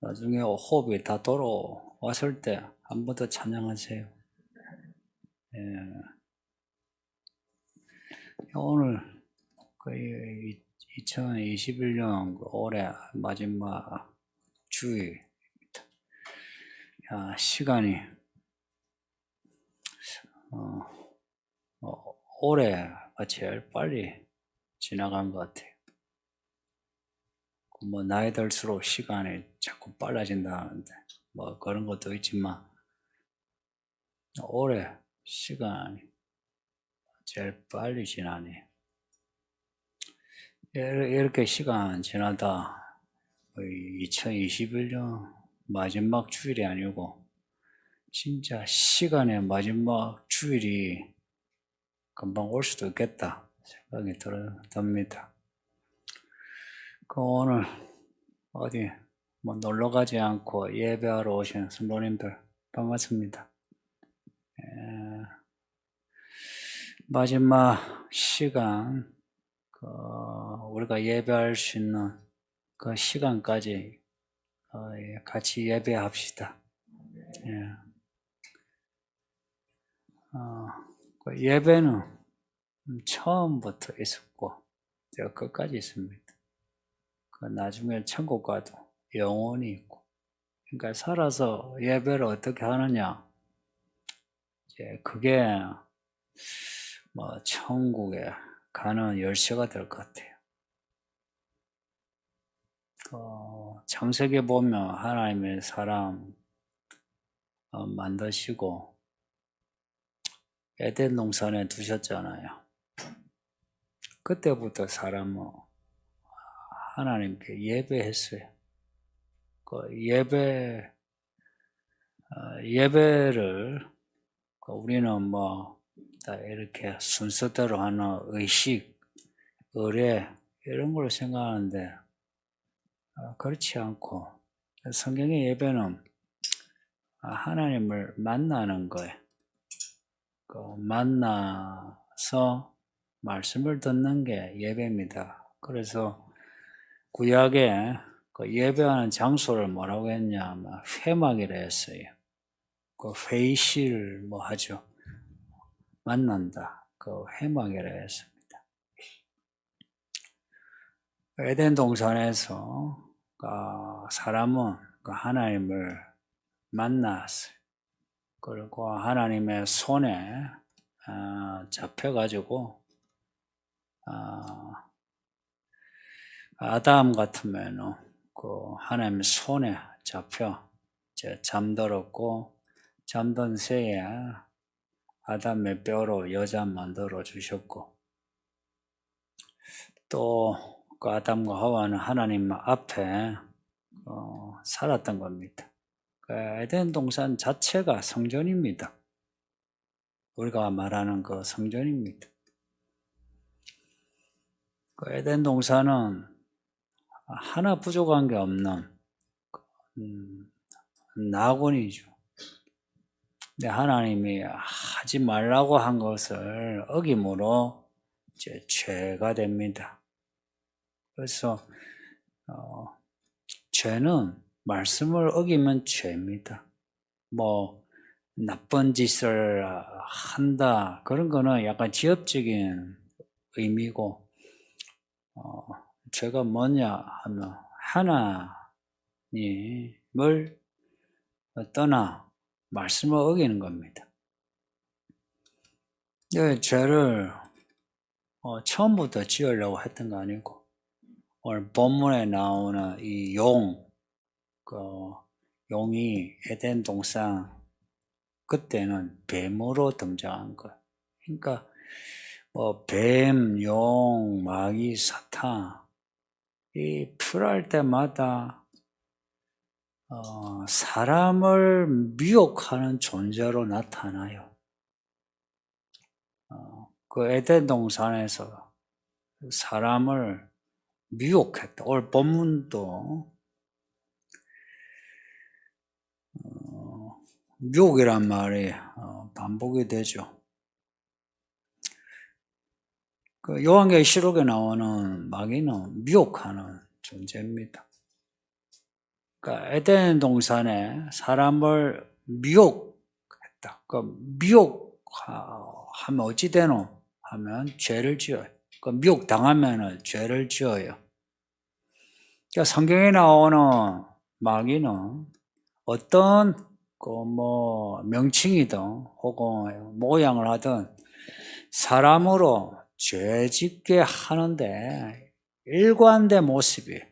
나중에 호흡이 다 돌아왔을 때 한 번 더 찬양하세요. 예. 오늘 거의 2021년 올해 마지막 주일. 시간이 올해가 제일 빨리 지나간 것 같아요. 뭐 나이 들수록 시간이 자꾸 빨라진다는데 뭐 그런 것도 있지만 올해 시간이 제일 빨리 지나네. 이렇게 시간 지나다 2021년 마지막 주일이 아니고 진짜 시간의 마지막 주일이 금방 올 수도 있겠다 생각이 듭니다. 오늘 어디 뭐 놀러 가지 않고 예배하러 오신 성도님들 반갑습니다. 마지막 시간 우리가 예배할 수 있는 그 시간까지 같이 예배합시다. 예배는 처음부터 있었고 끝까지 있습니다. 나중에 천국 가도 영원히 있고. 그러니까 살아서 예배를 어떻게 하느냐, 그게 뭐 천국에 가는 열쇠가 될 것 같아요. 창세기에 보면 하나님의 사람 만드시고 에덴 동산에 두셨잖아요. 그때부터 사람은 하나님께 예배했어요. 예배를 우리는 뭐 다 이렇게 순서대로 하는 의식, 의례 이런 걸 생각하는데 그렇지 않고 성경의 예배는 하나님을 만나는 거예요. 만나서 말씀을 듣는 게 예배입니다. 그래서 구약에 예배하는 장소를 뭐라고 했냐, 회막이라 했어요. 회의실 뭐 하죠. 만난다. 회막이라 했습니다. 에덴 동산에서 사람은 하나님을 만났어요. 그리고 하나님의 손에 잡혀가지고 아담 같으면은 하나님의 손에 잡혀 잠들었고 잠든 새에 아담의 뼈로 여자 만들어 주셨고 또 아담과 하와는 하나님 앞에 살았던 겁니다. 에덴 동산 자체가 성전입니다. 우리가 말하는 그 성전입니다. 에덴 동산은 하나 부족한 게 없는 낙원이죠. 근데 하나님이 하지 말라고 한 것을 어김으로 이제 죄가 됩니다. 그래서 죄는 말씀을 어기면 죄입니다. 뭐 나쁜 짓을 한다 그런 거는 약간 지엽적인 의미고 죄가 뭐냐 하면 하나님을 떠나 말씀을 어기는 겁니다. 죄를 처음부터 지으려고 했던 거 아니고 오늘 본문에 나오는 이 용이 에덴 동산 그때는 뱀으로 등장한 거예요. 그러니까 뭐 뱀, 용, 마귀, 사탄 이 필요할 때마다 사람을 미혹하는 존재로 나타나요. 에덴 동산에서 사람을 미혹했다. 오늘 본문도 미혹이란 말이 반복이 되죠. 요한계시록에 나오는 마귀는 미혹하는 존재입니다. 그러니까 에덴 동산에 사람을 미혹했다. 그 미혹하면 어찌 되노? 하면 죄를 지어요. 그 미혹 당하면은 죄를 지어요. 그러니까 성경에 나오는 마귀는 어떤 명칭이든 혹은 모양을 하든 사람으로 죄 짓게 하는데 일관된 모습이에요.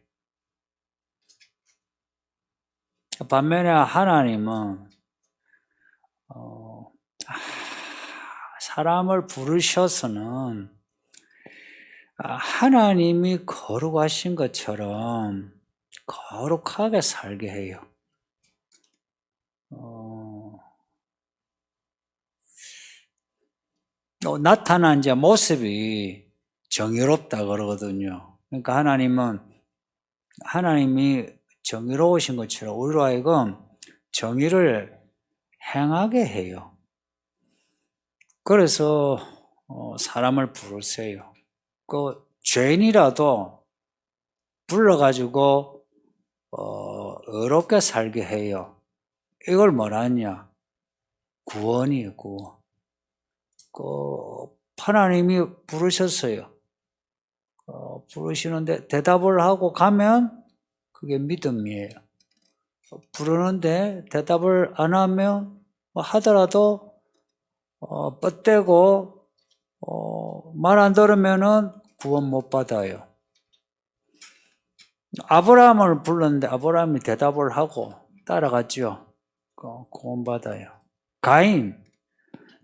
반면에 하나님은 사람을 부르셔서는 하나님이 거룩하신 것처럼 거룩하게 살게 해요. 나타난 이제 모습이 정의롭다 그러거든요. 그러니까 하나님이 정의로우신 것처럼 우리로 하여금 정의를 행하게 해요. 그래서 사람을 부르세요. 그 죄인이라도 불러가지고 어렵게 살게 해요. 이걸 뭐라냐? 구원이에요, 구원. 하나님이 부르셨어요. 부르시는데 대답을 하고 가면 그게 믿음이에요. 부르는데 대답을 안 하면 하더라도 뻗대고 말 안 들으면은 구원 못 받아요. 아브라함을 불렀는데 아브라함이 대답을 하고 따라갔죠. 구원 받아요. 가인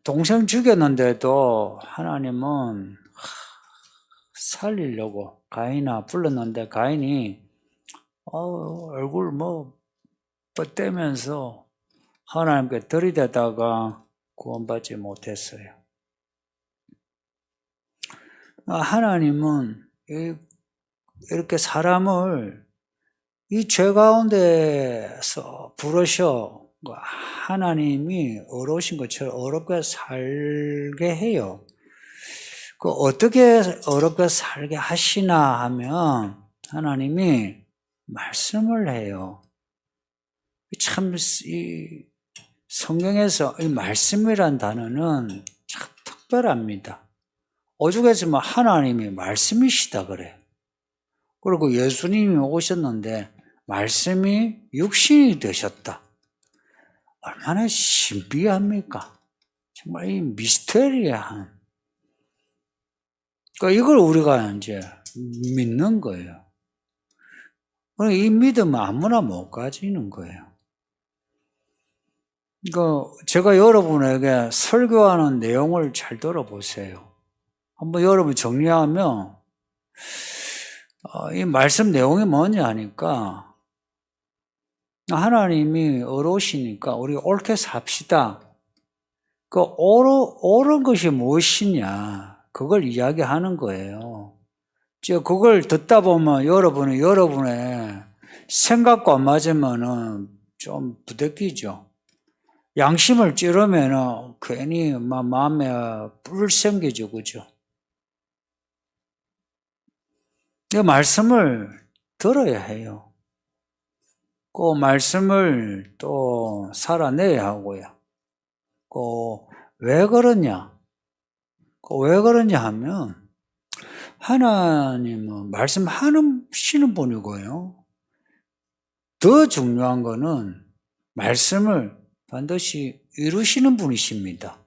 동생 죽였는데도 하나님은 살리려고 가인아 불렀는데 가인이 얼굴 뻗대면서 하나님께 들이대다가 구원받지 못했어요. 하나님은 이렇게 사람을 이 죄 가운데서 부르셔 하나님이 어려우신 것처럼 어렵게 살게 해요. 어떻게 어렵게 살게 하시나 하면 하나님이 말씀을 해요. 참 이 성경에서 이 말씀이란 단어는 참 특별합니다. 오죽했으면 하나님이 말씀이시다 그래. 그리고 예수님이 오셨는데 말씀이 육신이 되셨다. 얼마나 신비합니까? 정말 이 미스테리한. 이걸 우리가 이제 믿는 거예요. 이 믿음은 아무나 못 가지는 거예요. 제가 여러분에게 설교하는 내용을 잘 들어보세요. 한번 여러분 정리하면 이 말씀 내용이 뭐냐 하니까 하나님이 어려우시니까 우리 옳게 삽시다. 옳은 것이 무엇이냐 그걸 이야기하는 거예요. 그걸 듣다 보면 여러분의 생각과 맞으면은 좀 부대끼죠. 양심을 찌르면은 괜히 마음에 뿔 생기죠, 그죠? 이 말씀을 들어야 해요. 그 말씀을 또 살아내야 하고요. 왜 그러냐? 왜 그러냐 하면 하나님은 말씀하시는 분이고요. 더 중요한 거는 말씀을 반드시 이루시는 분이십니다.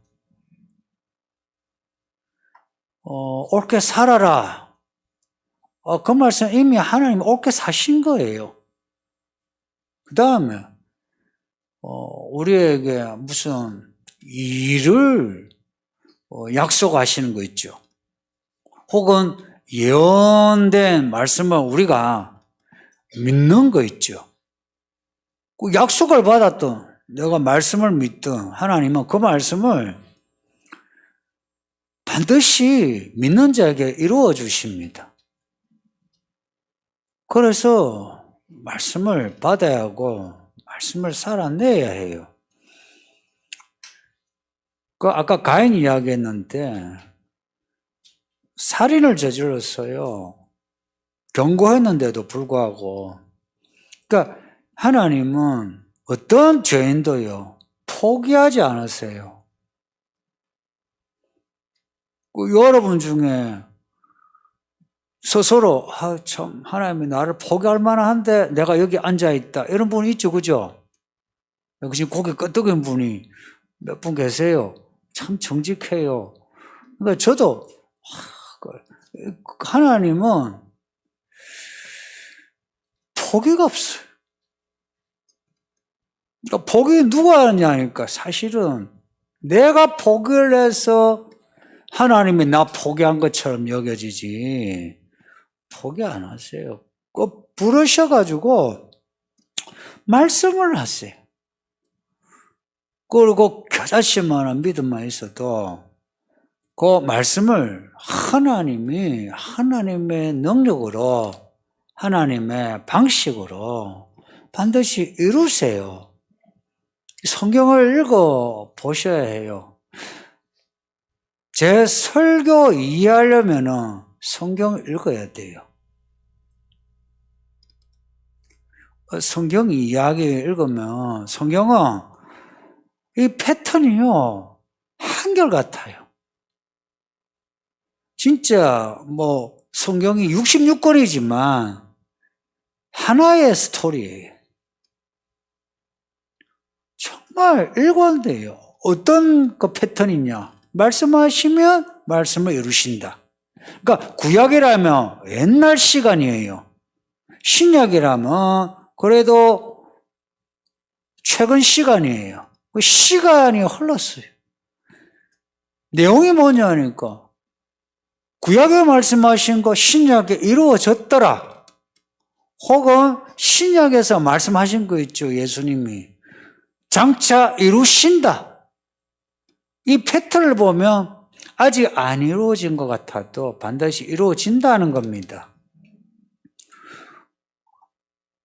옳게 살아라. 그 말씀 이미 하나님 옳게 사신 거예요. 그 다음에 우리에게 무슨 일을 약속하시는 거 있죠. 혹은 예언된 말씀을 우리가 믿는 거 있죠. 그 약속을 받았던 내가 말씀을 믿던 하나님은 그 말씀을 반드시 믿는 자에게 이루어 주십니다. 그래서 말씀을 받아야 하고 말씀을 살아내야 해요. 아까 가인 이야기했는데 살인을 저질렀어요. 경고했는데도 불구하고. 그러니까 하나님은 어떤 죄인도요, 포기하지 않으세요. 여러분 중에 스스로, 참, 하나님이 나를 포기할 만한데 내가 여기 앉아있다. 이런 분이 있죠, 그죠? 여기 지금 고개 끄덕인 분이 몇 분 계세요. 참 정직해요. 그러니까 저도, 하나님은 포기가 없어요. 그러니까 포기 누가 하냐니까 사실은 내가 포기를 해서 하나님이 나 포기한 것처럼 여겨지지 포기 안 하세요. 꼭 부르셔가지고 말씀을 하세요. 그리고 겨자씨만한 믿음만 있어도 그 말씀을 하나님이 하나님의 능력으로 하나님의 방식으로 반드시 이루세요. 성경을 읽어 보셔야 해요. 제 설교 이해하려면 성경을 읽어야 돼요. 성경 이야기 읽으면 성경은 이 패턴이요 한결같아요. 진짜 뭐 성경이 66권이지만 하나의 스토리예요. 정말 일관돼요. 어떤 그 패턴이냐? 말씀하시면 말씀을 이루신다. 그러니까 구약이라면 옛날 시간이에요. 신약이라면 그래도 최근 시간이에요. 그 시간이 흘렀어요. 내용이 뭐냐니까 구약에 말씀하신 거 신약에 이루어졌더라. 혹은 신약에서 말씀하신 거 있죠. 예수님이 장차 이루신다. 이 패턴을 보면 아직 안 이루어진 것 같아도 반드시 이루어진다는 겁니다.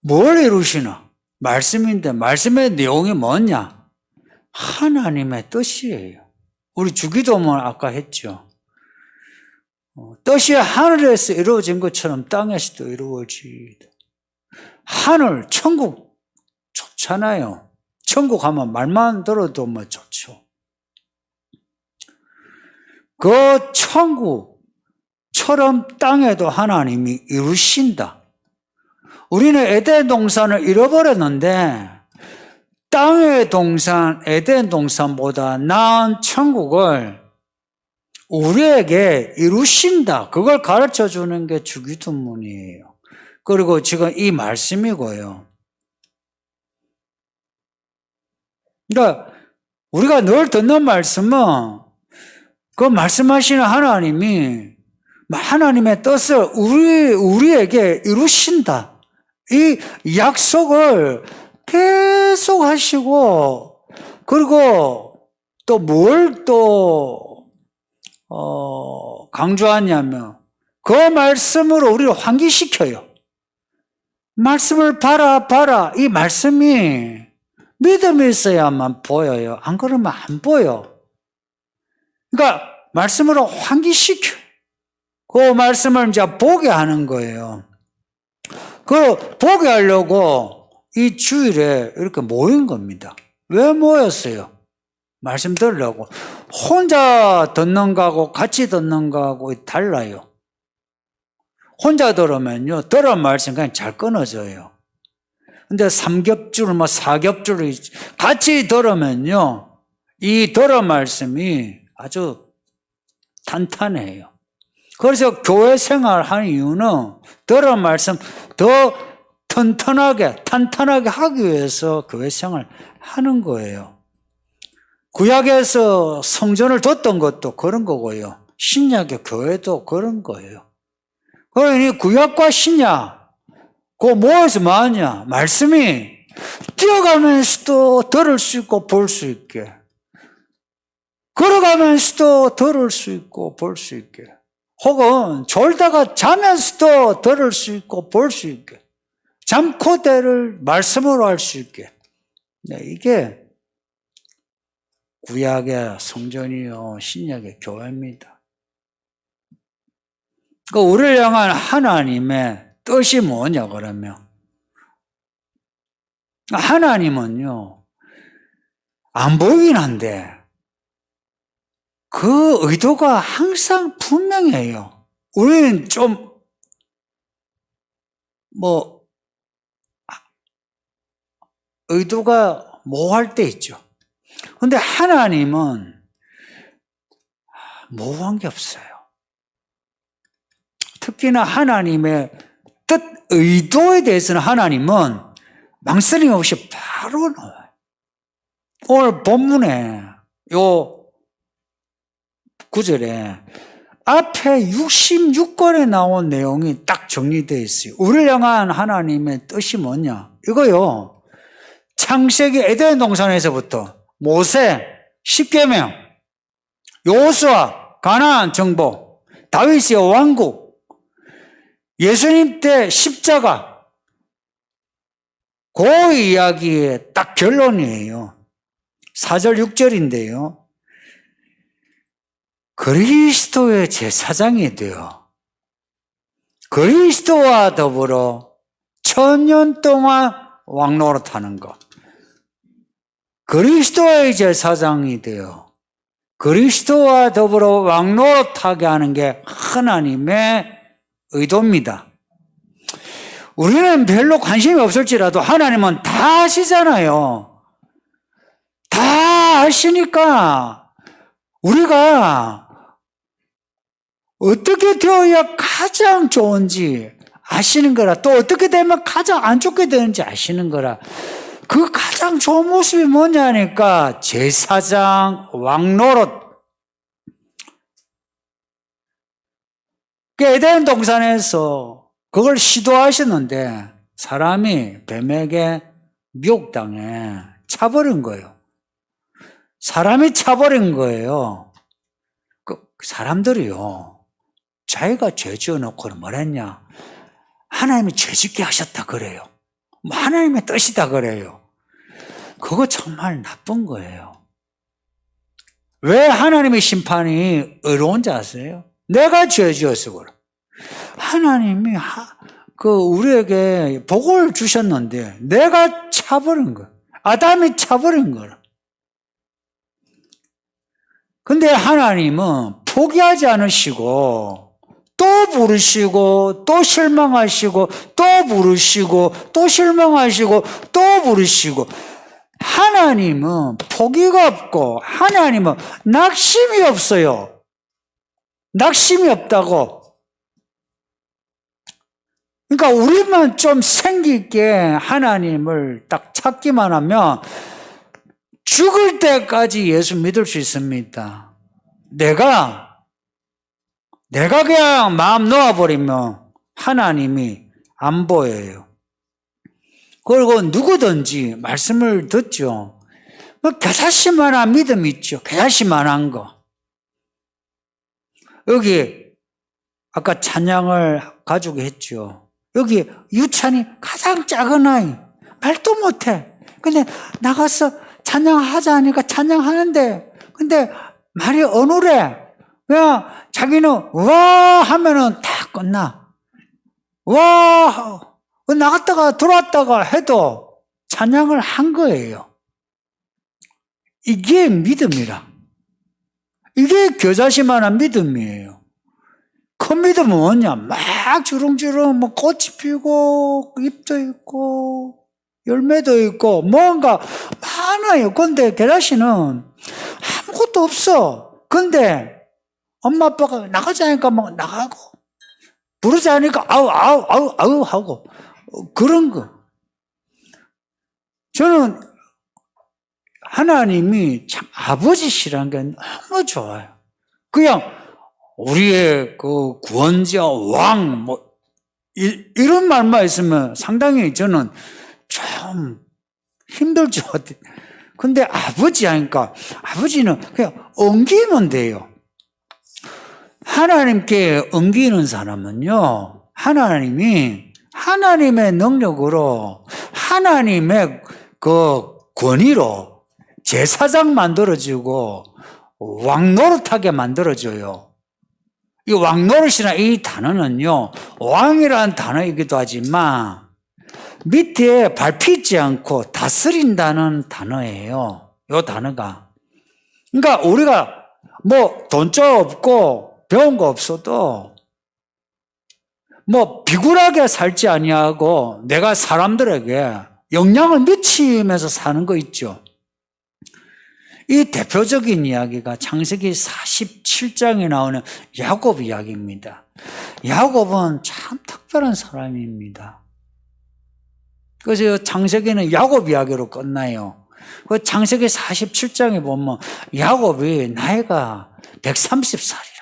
뭘 이루시나? 말씀인데 말씀의 내용이 뭐냐? 하나님의 뜻이에요. 우리 주기도문 아까 했죠. 뜻이 하늘에서 이루어진 것처럼 땅에서도 이루어지다. 하늘, 천국 좋잖아요. 천국 하면 말만 들어도 뭐 좋죠. 그 천국처럼 땅에도 하나님이 이루신다. 우리는 에덴 동산을 잃어버렸는데 땅의 동산, 에덴 동산보다 나은 천국을 우리에게 이루신다. 그걸 가르쳐 주는 게 주기도문이에요. 그리고 지금 이 말씀이고요. 그러니까 우리가 늘 듣는 말씀은 그 말씀하시는 하나님이 하나님의 뜻을 우리에게 이루신다. 이 약속을 계속 하시고 그리고 또 뭘 강조하냐면 그 말씀으로 우리를 환기시켜요. 말씀을 봐라. 이 말씀이 믿음이 있어야만 보여요. 안 그러면 안 보여. 그러니까 말씀으로 환기시켜. 그 말씀을 이제 보게 하는 거예요. 그 보게 하려고 이 주일에 이렇게 모인 겁니다. 왜 모였어요? 말씀 들으려고. 혼자 듣는 거하고 같이 듣는 거하고 달라요. 혼자 들으면요, 들은 말씀 그냥 잘 끊어져요. 근데 3겹줄, 4겹줄 같이 들으면요, 이 들은 말씀이 아주 탄탄해요. 그래서 교회 생활 하는 이유는 들은 말씀 더 탄탄하게 하기 위해서 교회 생활 하는 거예요. 구약에서 성전을 뒀던 것도 그런 거고요. 신약의 교회도 그런 거예요. 그러니 구약과 신약, 그거 뭐에서 뭐하냐? 말씀이 뛰어가면서도 들을 수 있고 볼 수 있게. 걸어가면서도 들을 수 있고 볼 수 있게. 혹은 졸다가 자면서도 들을 수 있고 볼 수 있게. 잠꼬대를 말씀으로 할 수 있게. 네, 이게 구약의 성전이요, 신약의 교회입니다. 우리를 향한 하나님의 뜻이 뭐냐 그러면 하나님은요, 안 보이긴 한데, 그 의도가 항상 분명해요. 우리는 좀, 의도가 모호할 때 있죠. 근데 하나님은 모호한 게 없어요. 특히나 하나님의 뜻, 의도에 대해서는 하나님은 망설임 없이 바로 나와요. 오늘 본문에 요 9절에 앞에 66권에 나온 내용이 딱 정리되어 있어요. 우리를 향한 하나님의 뜻이 뭐냐? 이거요. 창세기 에덴 동산에서부터 모세, 십계명, 여호수아, 가나안 정복, 다윗의 왕국, 예수님 때 십자가, 그 이야기의 딱 결론이에요. 4절 6절인데요. 그리스도의 제사장이 되어 그리스도와 더불어 1000년 동안 왕노릇하는 것. 그리스도의 제사장이 되어 그리스도와 더불어 왕노릇하게 하는 게 하나님의 의도입니다. 우리는 별로 관심이 없을지라도 하나님은 다 아시잖아요. 다 아시니까 우리가 어떻게 되어야 가장 좋은지 아시는 거라, 또 어떻게 되면 가장 안 좋게 되는지 아시는 거라. 그 가장 좋은 모습이 뭐냐니까 제사장 왕노릇. 에덴 동산에서 그걸 시도하셨는데 사람이 뱀에게 미혹당해 차버린 거예요. 사람이 차버린 거예요. 그 사람들이요, 자기가 죄 지어놓고는 뭐랬냐? 하나님이 죄 짓게 하셨다 그래요. 하나님의 뜻이다 그래요. 그거 정말 나쁜 거예요. 왜 하나님의 심판이 어려운지 아세요? 내가 죄 지어서 그래. 하나님이 우리에게 복을 주셨는데 내가 차버린 거야. 아담이 차버린 거야. 근데 하나님은 포기하지 않으시고 또 부르시고 또 실망하시고 또 부르시고 또 실망하시고 또 부르시고. 하나님은 포기가 없고 하나님은 낙심이 없어요. 낙심이 없다고. 그러니까 우리만 좀 생기 있게 하나님을 딱 찾기만 하면 죽을 때까지 예수 믿을 수 있습니다. 내가 그냥 마음 놓아버리면 하나님이 안 보여요. 그리고 누구든지 말씀을 듣죠. 겨자씨만한 믿음 있죠. 겨자씨만한 거. 여기 아까 찬양을 가지고 했죠. 여기 유찬이 가장 작은 아이, 말도 못해. 근데 나가서 찬양하자 하니까 찬양하는데, 근데 말이 어눌해. 그냥 자기는 와 하면은 다 끝나. 와 나갔다가 들어왔다가 해도 찬양을 한 거예요. 이게 믿음이라. 이게 겨자씨만한 믿음이에요. 큰 믿음은 뭐냐? 막 주렁주렁 꽃이 피고 잎도 있고 열매도 있고 뭔가 많아요. 근데 겨자씨는 아무것도 없어. 근데 엄마 아빠가 나가자니까 막 나가고 부르자니까 아우 하고 그런 거. 저는 하나님이 참 아버지시라는 게 너무 좋아요. 그냥 우리의 그 구원자 왕 이런 말만 있으면 상당히 저는 좀 힘들죠. 근데 아버지 하니까 아버지는 그냥 엉기면 돼요. 하나님께 엉기는 사람은요, 하나님이 하나님의 능력으로 하나님의 그 권위로 제사장 만들어주고 왕노릇하게 만들어줘요. 이 왕노릇이라는 이 단어는요, 왕이라는 단어이기도 하지만 밑에 밟히지 않고 다스린다는 단어예요. 요 단어가. 그러니까 우리가 뭐 돈자 없고 배운 거 없어도 뭐 비굴하게 살지 아니하고 내가 사람들에게 영향을 미치면서 사는 거 있죠. 이 대표적인 이야기가 창세기 47장에 나오는 야곱 이야기입니다. 야곱은 참 특별한 사람입니다. 그래서 창세기는 야곱 이야기로 끝나요. 그 창세기 47장에 보면 야곱이 나이가 130살이라.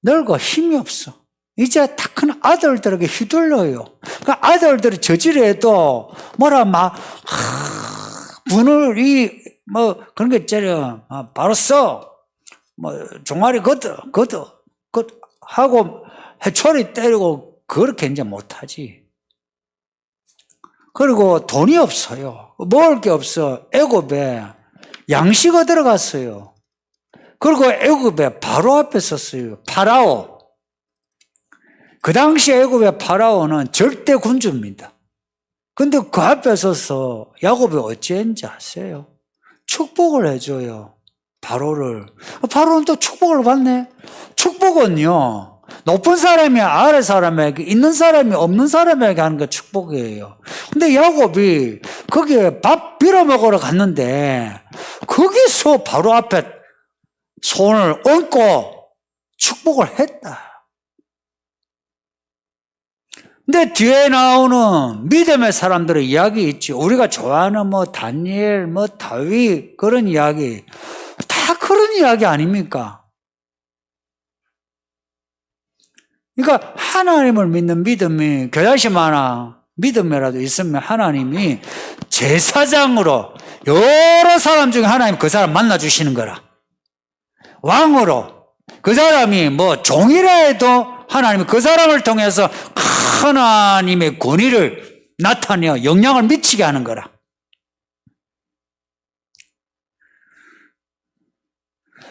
늙어 힘이 없어. 이제 다 큰 아들들에게 휘둘러요. 그 아들들이 저지르해도 뭐라 막 분을 그런 거 있잖아요. 바로 써. 종아리 걷어 하고 해초리 때리고 그렇게 이제 못하지. 그리고 돈이 없어요. 먹을 게 없어. 애굽에 양식이 들어갔어요. 그리고 애굽에 바로 앞에 섰어요. 파라오. 그 당시 애굽의 파라오는 절대 군주입니다. 근데 그 앞에 서서 야곱이 어찌했는지 아세요? 축복을 해줘요. 바로를. 바로는 또 축복을 받네. 축복은요, 높은 사람이 아래 사람에게, 있는 사람이 없는 사람에게 하는 게 축복이에요. 근데 야곱이 거기에 밥 빌어먹으러 갔는데 거기서 바로 앞에 손을 얹고 축복을 했다. 근데 뒤에 나오는 믿음의 사람들의 이야기 있지. 우리가 좋아하는 다니엘, 다윗 그런 이야기. 다 그런 이야기 아닙니까? 그러니까 하나님을 믿는 믿음이 겨자씨 하나 믿음이라도 있으면 하나님이 제사장으로 여러 사람 중에 하나님 그 사람 만나주시는 거라. 왕으로 그 사람이 종이라 해도 하나님이 그 사람을 통해서 하나님의 권위를 나타내어 영향을 미치게 하는 거라.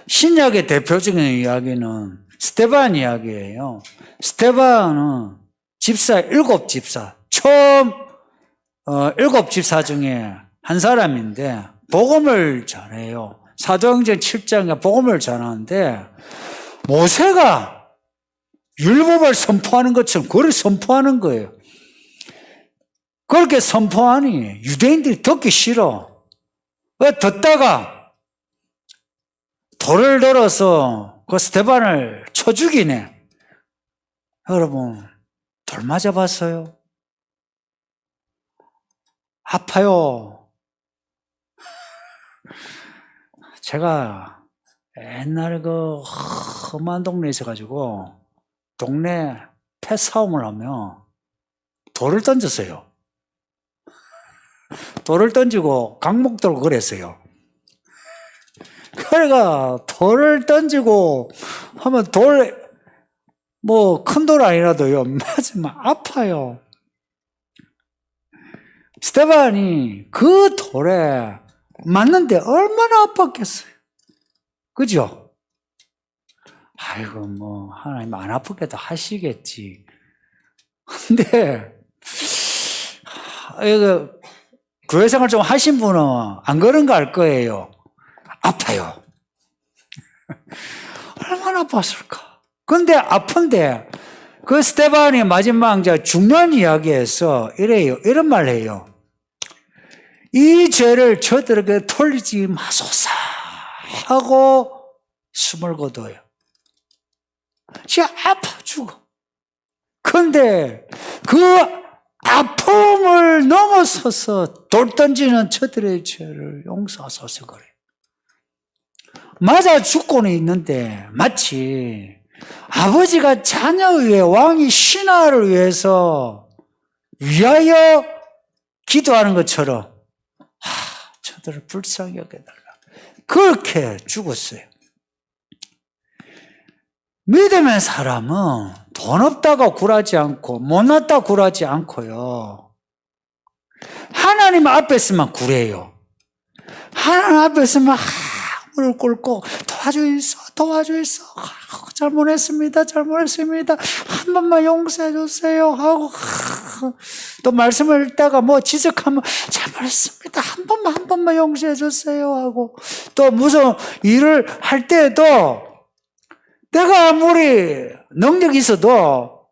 신약의 대표적인 이야기는 스데반 이야기예요. 스데반은 집사, 7집사, 처음 7집사 중에 한 사람인데 복음을 전해요. 사도행전 7장에 복음을 전하는데 모세가 율법을 선포하는 것처럼 그걸 선포하는 거예요. 그렇게 선포하니 유대인들이 듣기 싫어. 왜 듣다가 돌을 들어서 그 스데반을 쳐 죽이네. 여러분, 돌 맞아봤어요? 아파요. 제가 옛날에 그 험한 동네에 있어가지고 동네 패싸움을 하면 돌을 던졌어요. 돌을 던지고 강목 들고 그랬어요. 그래가 돌을 던지고 하면 큰 돌 아니라도요, 맞으면 아파요. 스데반이 그 돌에 맞는데 얼마나 아팠겠어요. 그죠? 아이고, 하나님 안 아프게도 하시겠지. 근데, 이거, 교회 생활 좀 하신 분은 안 그런 거 알 거예요. 아파요. 얼마나 아팠을까. 근데 아픈데, 그 스데반이 마지막 중요한 이야기에서 이런 말 해요. 이 죄를 저들에게 돌리지 마소서 하고 숨을 거둬요. 진짜 아파 죽어. 근데 그 아픔을 넘어서서 돌 던지는 저들의 죄를 용서하소서 그래. 맞아 죽고는 있는데 마치 아버지가 자녀 위에 왕이 신하를 위하여 기도하는 것처럼 저들을 불쌍히 여겨달라. 그렇게 죽었어요. 믿음의 사람은 돈 없다고 굴하지 않고 못났다 굴하지 않고요. 하나님 앞에 있으면 굴해요. 하나님 앞에 있으면 무릎 꿇고 도와주소서 도와주이소. 잘못했습니다. 한 번만 용서해 주세요. 하고 또 말씀을 읽다가 뭐 지적하면 잘못했습니다. 한 번만 용서해 주세요. 하고 또 무슨 일을 할 때에도 내가 아무리 능력이 있어도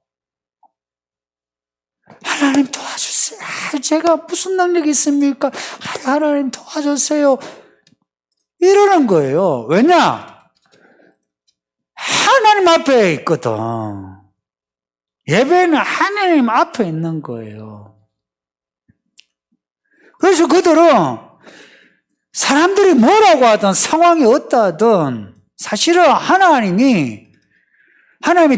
하나님 도와주세요. 제가 무슨 능력이 있습니까? 하나님 도와주세요. 이러는 거예요. 왜냐? 하나님 앞에 있거든. 예배는 하나님 앞에 있는 거예요. 그래서 그들은 사람들이 뭐라고 하든 상황이 어떠하든 사실은 하나님이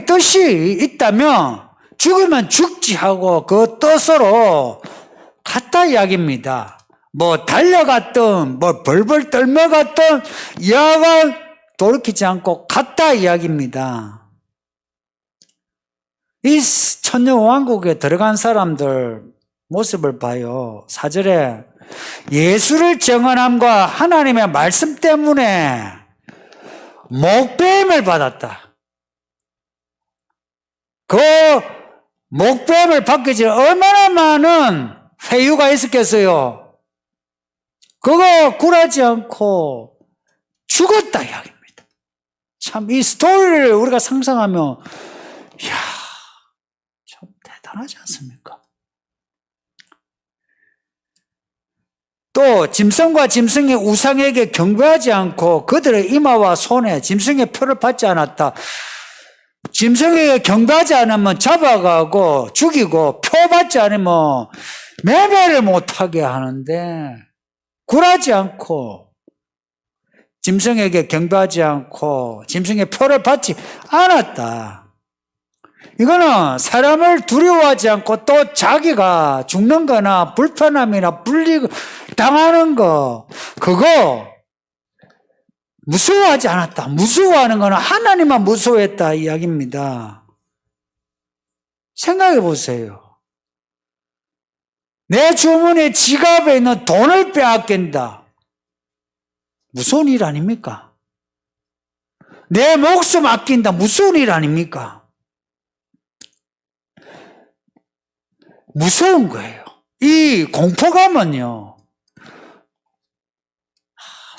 뜻이 있다면 죽으면 죽지 하고 그 뜻으로 같다 이야기입니다. 뭐 달려갔든 뭐 벌벌 떨며갔든 여하간 돌이키지 않고 갔다 이야기입니다. 이 천년왕국에 들어간 사람들 모습을 봐요. 4절에 예수를 증언함과 하나님의 말씀 때문에 목배임을 받았다. 그 목배임을 받기 전에 얼마나 많은 회유가 있었겠어요. 그거 굴하지 않고 죽었다 이야기입니다. 참 이 스토리를 우리가 상상하면 이야 참 대단하지 않습니까? 또 짐승과 짐승의 우상에게 경배하지 않고 그들의 이마와 손에 짐승의 표를 받지 않았다. 짐승에게 경배하지 않으면 잡아가고 죽이고 표 받지 않으면 매매를 못하게 하는데 굴하지 않고 짐승에게 경배하지 않고 짐승의 표를 받지 않았다. 이거는 사람을 두려워하지 않고 또 자기가 죽는 거나 불편함이나 불리고 당하는 거 그거 무서워하지 않았다. 무서워하는 거는 하나님만 무서워했다 이야기입니다. 생각해 보세요. 내 주머니에 지갑에 있는 돈을 빼앗긴다. 무서운 일 아닙니까? 내 목숨 아낀다. 무서운 일 아닙니까? 무서운 거예요. 이 공포감은요,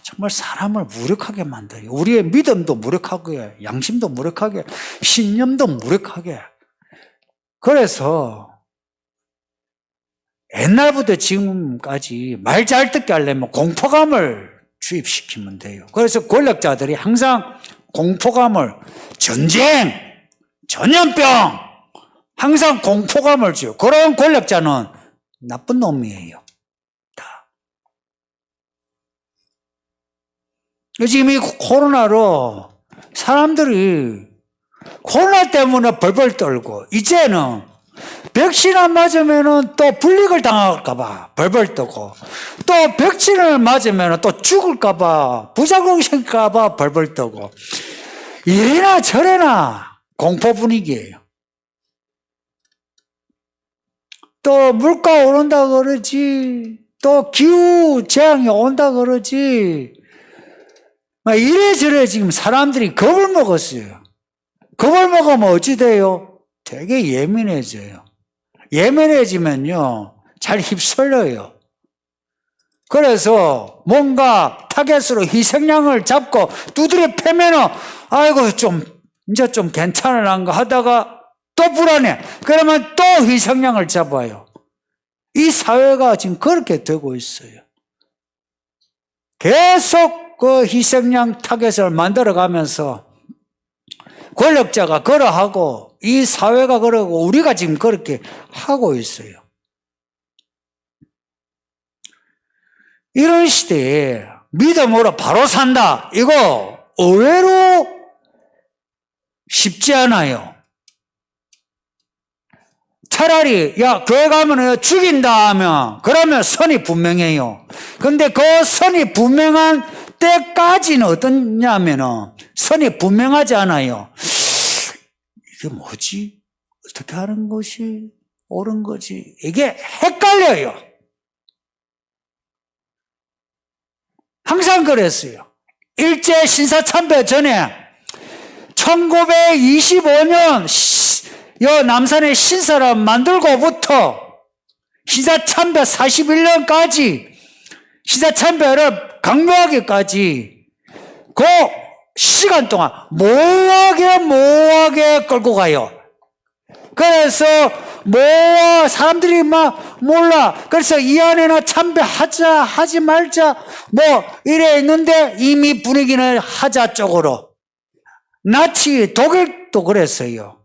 정말 사람을 무력하게 만들어요. 우리의 믿음도 무력하게, 양심도 무력하게, 신념도 무력하게. 그래서 옛날부터 지금까지 말 잘 듣게 하려면 공포감을 주입시키면 돼요. 그래서 권력자들이 항상 공포감을 전쟁, 전염병 항상 공포감을 줘요. 그런 권력자는 나쁜 놈이에요. 다. 지금 이 코로나로 사람들이 코로나 때문에 벌벌 떨고 이제는 백신 안 맞으면 또 불릭을 당할까봐 벌벌 떠고 또 백신을 맞으면 또 죽을까봐 부작용 생길까봐 벌벌 떠고 이래나 저래나 공포 분위기예요. 또 물가 오른다 그러지 또 기후 재앙이 온다 그러지 이래저래 지금 사람들이 겁을 먹었어요. 겁을 먹으면 어찌 돼요? 되게 예민해져요. 예민해지면요, 잘 휩쓸려요. 그래서 뭔가 타겟으로 희생양을 잡고 두드려 패면은, 아이고, 이제 좀 괜찮으란가 하다가 또 불안해. 그러면 또 희생양을 잡아요. 이 사회가 지금 그렇게 되고 있어요. 계속 그 희생양 타겟을 만들어 가면서 권력자가 그러하고 이 사회가 그러고 우리가 지금 그렇게 하고 있어요. 이런 시대에 믿음으로 바로 산다. 이거 의외로 쉽지 않아요. 차라리 야 교회 가면 죽인다 하면 그러면 선이 분명해요. 근데 그 선이 분명한 때까지는 어떠냐면은 선이 분명하지 않아요. 이게 뭐지? 어떻게 하는 것이 옳은 거지? 이게 헷갈려요. 항상 그랬어요. 일제 신사참배 전에 1925년 남산의 신사람 만들고부터 시사참배 41년까지 시사참배를 강요하기까지 그 시간 동안 모호하게 끌고 가요. 그래서 사람들이 막 몰라. 그래서 이 안에나 참배하자 하지 말자 이래 있는데 이미 분위기는 하자 쪽으로. 나치 독일도 그랬어요.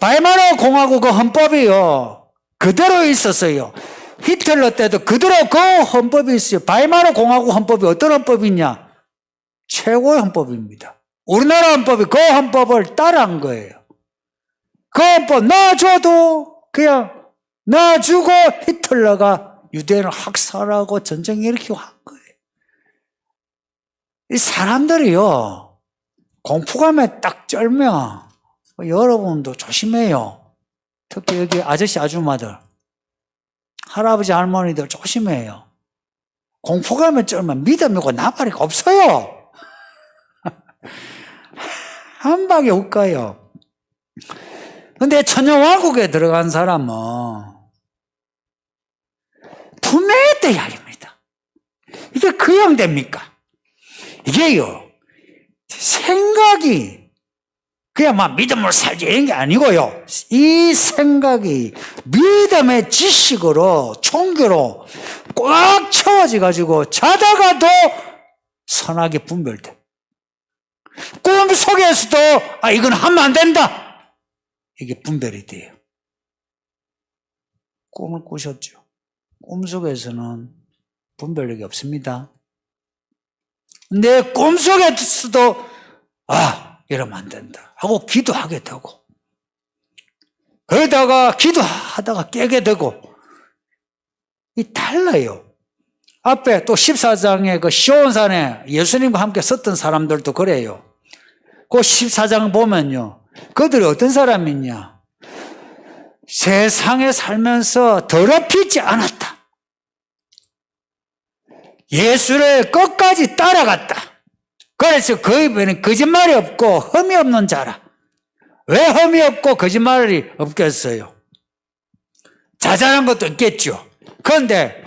바이마르 공화국 헌법이요 그대로 있었어요. 히틀러 때도 그대로 그 헌법이 있어요. 바이마르 공화국 헌법이 어떤 헌법이냐? 최고의 헌법입니다. 우리나라 헌법이 그 헌법을 따라한 거예요. 그 헌법 놔줘도 그냥 놔주고 히틀러가 유대인을 학살하고 전쟁 일으키고 한 거예요. 이 사람들이요 공포감에 딱 쩔면 여러분도 조심해요. 특히 여기 아저씨 아줌마들 할아버지 할머니들 조심해요. 공포감에 쩔면 믿음이고 나발이가 없어요. 한 방에 훅 가요. 근데 천년왕국에 들어간 사람은 분명히 때야입니다. 이게 그냥 됩니까? 이게요 생각이 그냥 막 믿음으로 살지 이런 게 아니고요. 이 생각이 믿음의 지식으로 총교로 꽉 채워져 가지고 자다가도 선하게 분별돼. 꿈속에서도 이건 하면 안 된다. 이게 분별이 돼요. 꿈을 꾸셨죠. 꿈속에서는 분별력이 없습니다. 내 꿈속에서도 이러면 안 된다 하고 기도하게 되고 그러다가 기도하다가 깨게 되고 이 달라요. 앞에 또 14장에 그 시온산에 예수님과 함께 섰던 사람들도 그래요. 그 14장 보면요 그들이 어떤 사람이냐 세상에 살면서 더럽히지 않았다. 예수를 끝까지 따라갔다. 그래서 그 입에는 거짓말이 없고 흠이 없는 자라. 왜 흠이 없고 거짓말이 없겠어요? 자잘한 것도 있겠죠. 그런데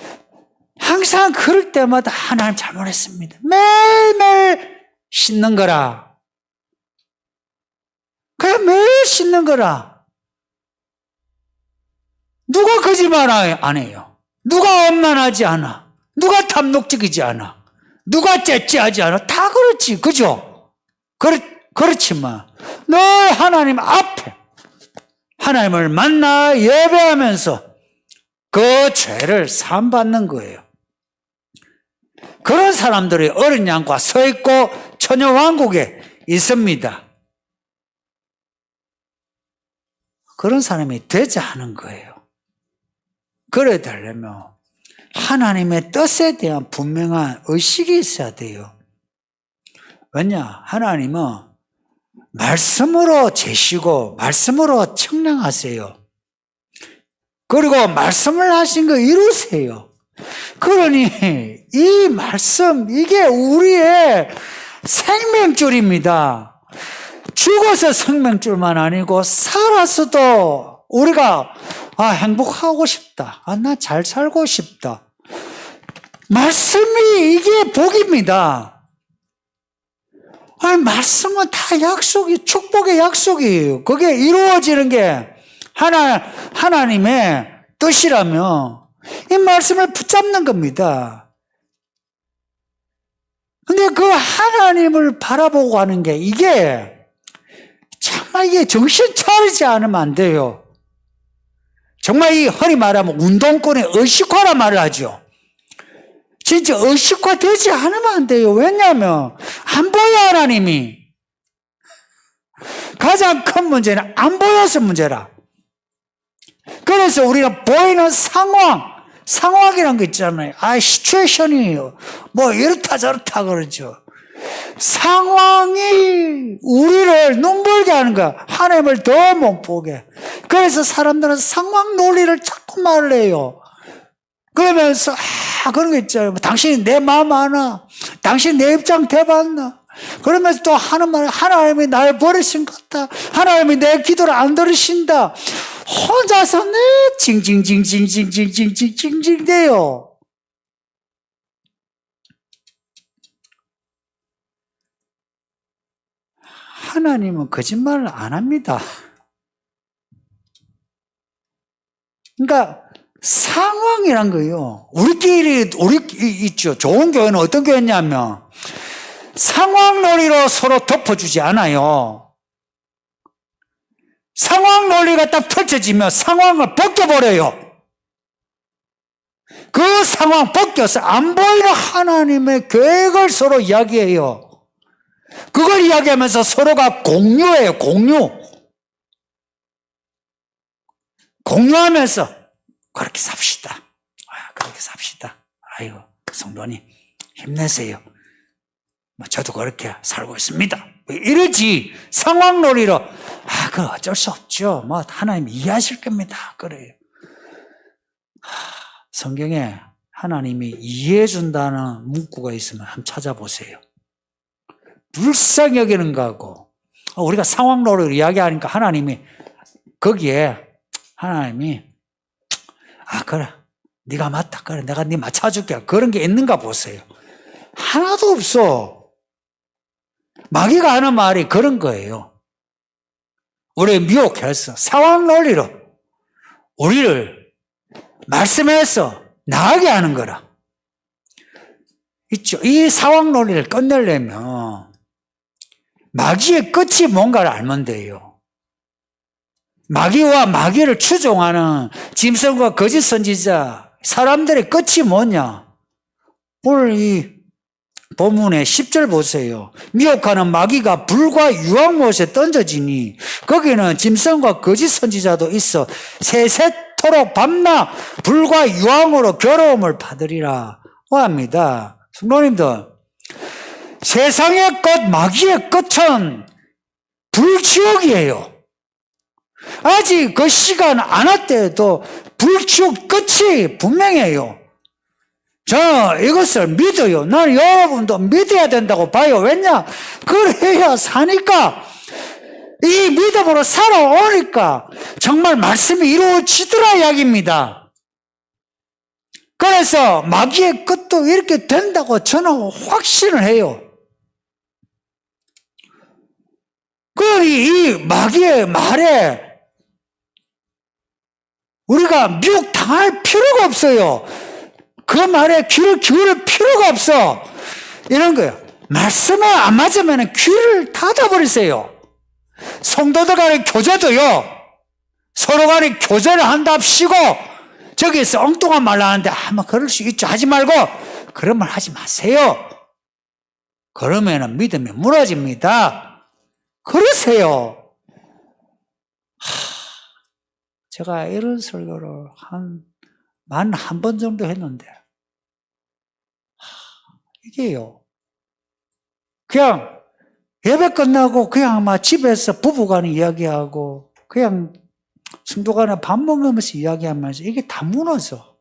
항상 그럴 때마다 하나님 잘못했습니다. 매일매일 씻는 거라. 그냥 매일 씻는 거라. 누가 거짓말 안 해요? 누가 엄란하지 않아? 누가 탐욕적이지 않아? 누가 째째하지 않아? 다 그렇지, 그죠? 그렇지만 늘 하나님 앞에 하나님을 만나 예배하면서 그 죄를 사함받는 거예요. 그런 사람들이 어린 양과 서 있고 천년왕국에 있습니다. 그런 사람이 되자 하는 거예요. 그래야 되려면 하나님의 뜻에 대한 분명한 의식이 있어야 돼요. 왜냐? 하나님은 말씀으로 제시고 말씀으로 청량하세요. 그리고 말씀을 하신 거 이루세요. 그러니 이 말씀 이게 우리의 생명줄입니다. 죽어서 생명줄만 아니고 살아서도 우리가 행복하고 싶다. 나 잘 살고 싶다. 말씀이 이게 복입니다. 말씀은 다 약속이 축복의 약속이에요. 그게 이루어지는 게 하나님의 뜻이라면 이 말씀을 붙잡는 겁니다. 근데 그 하나님을 바라보고 하는 게 이게 정말 이게 정신 차리지 않으면 안 돼요. 정말 이 흔히 말하면 운동권의 의식화라 말을 하죠. 진짜 의식화되지 않으면 안 돼요. 왜냐하면 안 보여 하나님이. 가장 큰 문제는 안 보여서 문제라. 그래서 우리가 보이는 상황이라는 거 있잖아요. 시츄에이션이에요. 이렇다 저렇다 그러죠. 상황이 우리를 눈물게 하는 거야. 하나님을 더 못 보게. 그래서 사람들은 상황 논리를 자꾸 말을 해요. 그러면서 그런 거 있잖아요. 당신이 내 마음 아나? 당신이 내 입장 대봤나? 그러면서 또 하는 말, 하나님이 날 버리신 것 같다. 하나님이 내 기도를 안 들으신다. 혼자서 내 징징징징징징징징징징 돼요. 하나님은 거짓말을 안 합니다. 그러니까 상황이란 거예요. 우리 있죠. 좋은 교회는 어떤 교회냐면 상황 논리로 서로 덮어주지 않아요. 상황 논리가 딱 펼쳐지면 상황을 벗겨버려요. 그 상황 벗겨서 안 보이는 하나님의 계획을 서로 이야기해요. 그걸 이야기하면서 서로가 공유해요. 공유하면서 그렇게 삽시다. 그렇게 삽시다. 아이고, 성도님 힘내세요. 저도 그렇게 살고 있습니다. 이러지 상황놀이로 그거 어쩔 수 없죠. 하나님 이해하실 겁니다. 그래요. 성경에 하나님이 이해해준다는 문구가 있으면 한번 찾아보세요. 불쌍히 여기는 거하고 우리가 상황론을 이야기하니까 하나님이 거기에 하나님이 그래 네가 맞다. 그래 내가 네 맞춰줄게. 그런 게 있는가 보세요. 하나도 없어. 마귀가 하는 말이 그런 거예요. 우리 미혹해서 상황논리로 우리를 말씀해서 나가게 하는 거라. 있죠. 이 상황논리를 끝내려면 마귀의 끝이 뭔가를 알면 돼요. 마귀와 마귀를 추종하는 짐승과 거짓 선지자 사람들의 끝이 뭐냐? 오늘 이 본문의 10절 보세요. 미혹하는 마귀가 불과 유황못에 던져지니 거기는 짐승과 거짓 선지자도 있어 세세토록 밤낮 불과 유황으로 괴로움을 받으리라 합니다. 성도님들, 세상의 끝, 마귀의 끝은 불지옥이에요. 아직 그 시간 안 왔대도 불지옥 끝이 분명해요. 저는 이것을 믿어요. 나는 여러분도 믿어야 된다고 봐요. 왜냐? 그래야 사니까, 이 믿음으로 살아오니까 정말 말씀이 이루어지더라 이야기입니다. 그래서 마귀의 끝도 이렇게 된다고 저는 확신을 해요. 이 마귀의 말에 우리가 미혹당할 필요가 없어요. 그 말에 귀를 기울일 필요가 없어. 이런 거예요. 말씀에 안 맞으면 귀를 닫아버리세요. 성도들 간의 교제도요. 서로 간에 교제를 한답시고 저기서 엉뚱한 말 하는데 그럴 수 있죠. 하지 말고 그런 말 하지 마세요. 그러면 믿음이 무너집니다. 그러세요. 제가 이런 설교를 만 한 번 정도 했는데 이게요. 그냥 예배 끝나고 그냥 집에서 부부간에 이야기하고 그냥 성도간에 밥 먹으면서 이야기하면서 이게 다 무너져.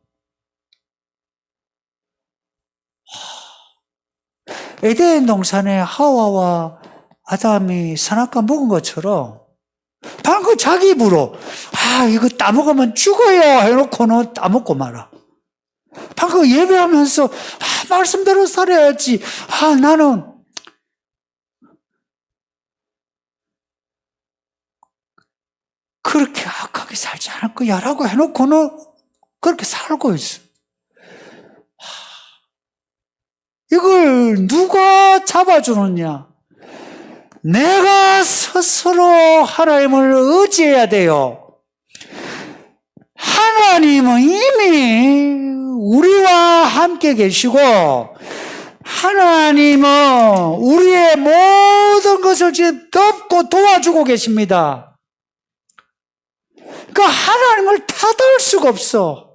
에덴 동산에 하와와 아담이 선악과 먹은 것처럼 방금 자기 입으로 이거 따먹으면 죽어요 해놓고는 따먹고 말아. 방금 예배하면서 말씀대로 살아야지. 나는 그렇게 악하게 살지 않을 거야 라고 해놓고는 그렇게 살고 있어. 이걸 누가 잡아주느냐? 내가 스스로 하나님을 의지해야 돼요. 하나님은 이미 우리와 함께 계시고 하나님은 우리의 모든 것을 덮고 도와주고 계십니다. 그 하나님을 타도할 수가 없어.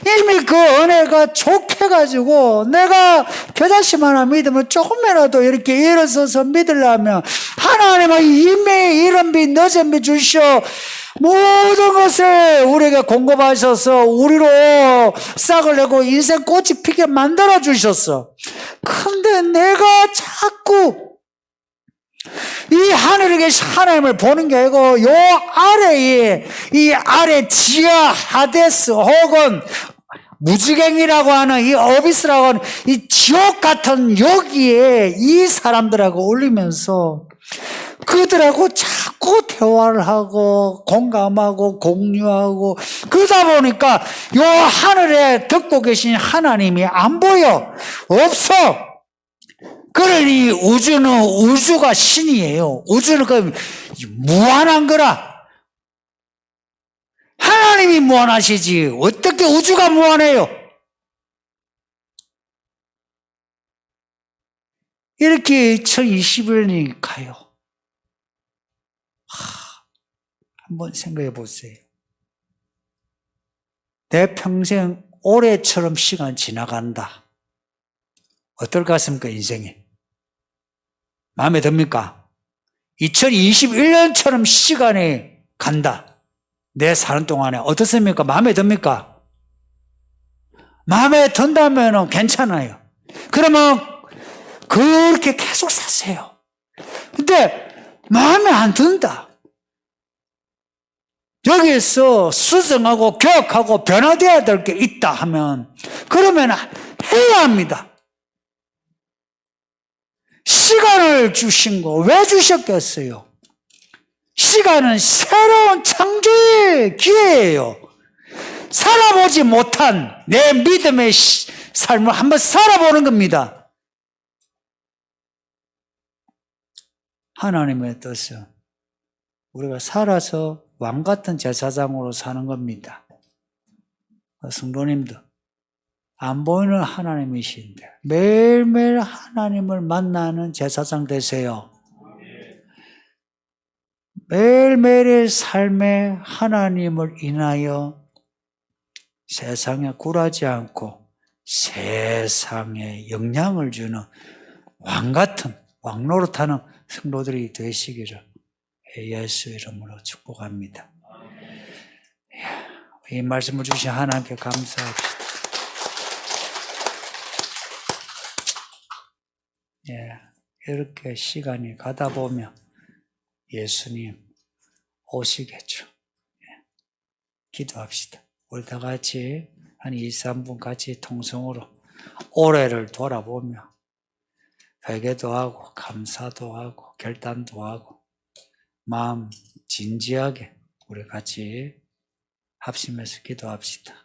이미 그 은혜가 족해가지고 내가 겨자씨 하나 믿으면 조금이라도 이렇게 일어서서 믿으려면 하나님은 이미 이른 빛 늦은 빛 주시오 모든 것을 우리에게 공급하셔서 우리로 싹을 내고 인생 꽃이 피게 만들어 주셨어. 근데 내가 자꾸 이 하늘에 계신 하나님을 보는 게 아니고 요 아래에 이 아래 지하 하데스 혹은 무지갱이라고 하는 이 어비스라고 하는 이 지옥 같은 여기에 이 사람들하고 올리면서 그들하고 자꾸 대화를 하고 공감하고 공유하고 그러다 보니까 요 하늘에 듣고 계신 하나님이 안 보여. 없어. 그러니 우주가 신이에요. 우주는 그 무한한 거라. 하나님이 무한하시지 어떻게 우주가 무한해요? 이렇게 2021년이 가요. 한번 생각해 보세요. 내 평생 올해처럼 시간 지나간다. 어떨 것 같습니까, 인생이? 마음에 듭니까? 2021년처럼 시간이 간다. 내 사는 동안에 어떻습니까? 마음에 듭니까? 마음에 든다면 괜찮아요. 그러면 그렇게 계속 사세요. 근데 마음에 안 든다. 여기에서 수정하고 개혁하고 변화되어야 될 게 있다 하면 그러면 해야 합니다. 시간을 주신 거 왜 주셨겠어요? 시간은 새로운 창조의 기회예요. 살아보지 못한 내 믿음의 삶을 한번 살아보는 겁니다. 하나님의 뜻은 우리가 살아서 왕같은 제사장으로 사는 겁니다. 성도님들, 안 보이는 하나님이신데 매일매일 하나님을 만나는 제사장 되세요. 매일매일의 삶에 하나님을 인하여 세상에 굴하지 않고 세상에 영향을 주는 왕같은 왕노릇하는 성도들이 되시기를 예수 이름으로 축복합니다. 이 말씀을 주신 하나님께 감사합니다. 이렇게 시간이 가다 보면 예수님 오시겠죠. 기도합시다. 우리 다 같이 한 2, 3분 같이 통성으로 올해를 돌아보며 회개도 하고 감사도 하고 결단도 하고 마음 진지하게 우리 같이 합심해서 기도합시다.